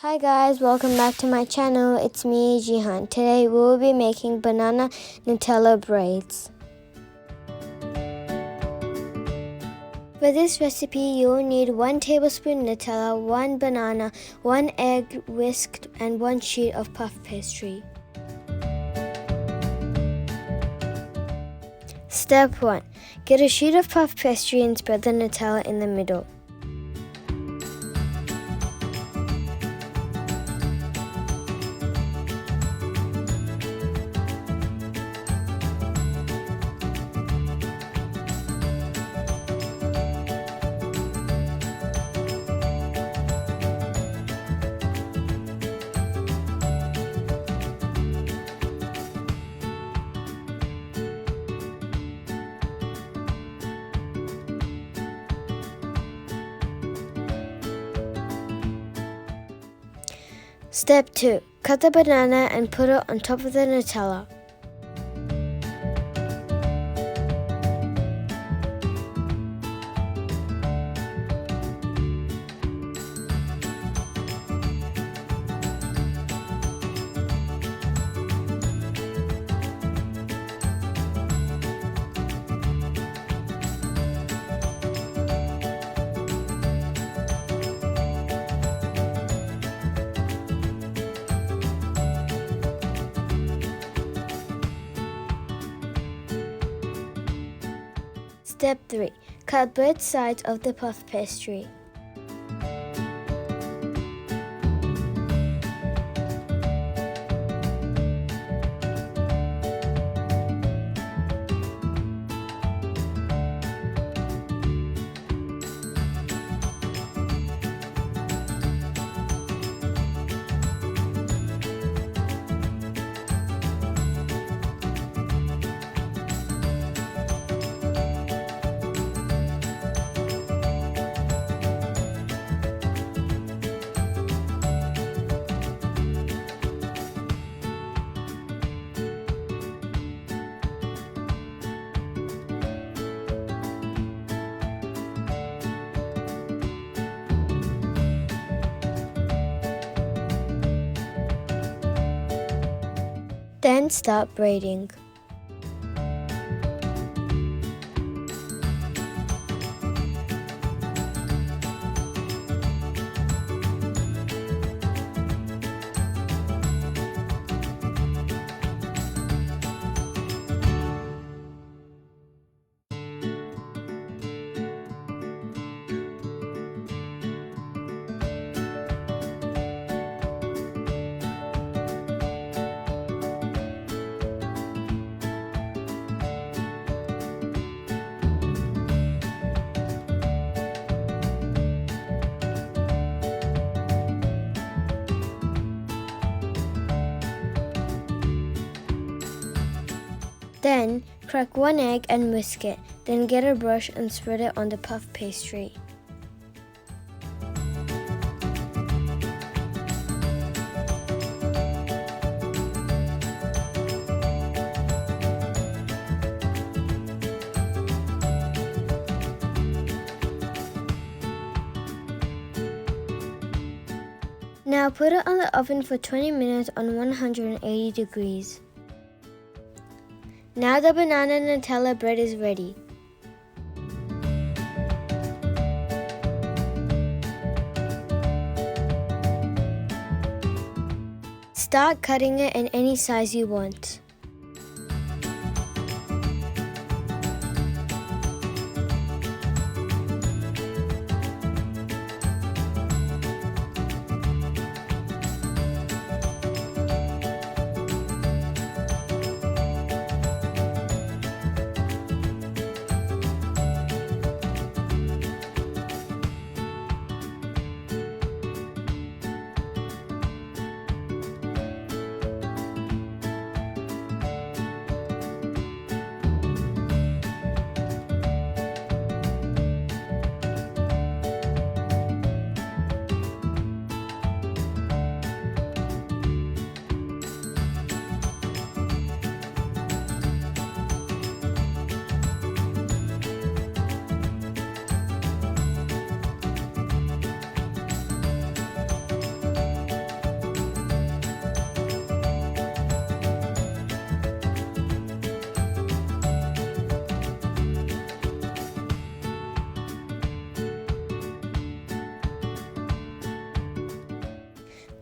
Hi guys, welcome back to my channel. It's me, Jihan. Today we will be making banana Nutella braids. For this recipe, you will need 1 tablespoon Nutella, 1 banana, 1 egg whisked, and 1 sheet of puff pastry. Step 1. Get a sheet of puff pastry and spread the Nutella in the middle. Step 2. Cut the banana and put it on top of the Nutella. Step 3. Cut both sides of the puff pastry. Then start braiding. Then, crack 1 egg and whisk it. Then get a brush and spread it on the puff pastry. Now put it on the oven for 20 minutes on 180 degrees. Now the banana Nutella bread is ready. Start cutting it in any size you want.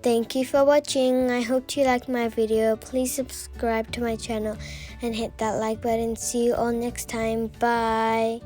Thank you for watching. I hope you liked my video. Please subscribe to my channel and hit that like button. See you all next time. Bye.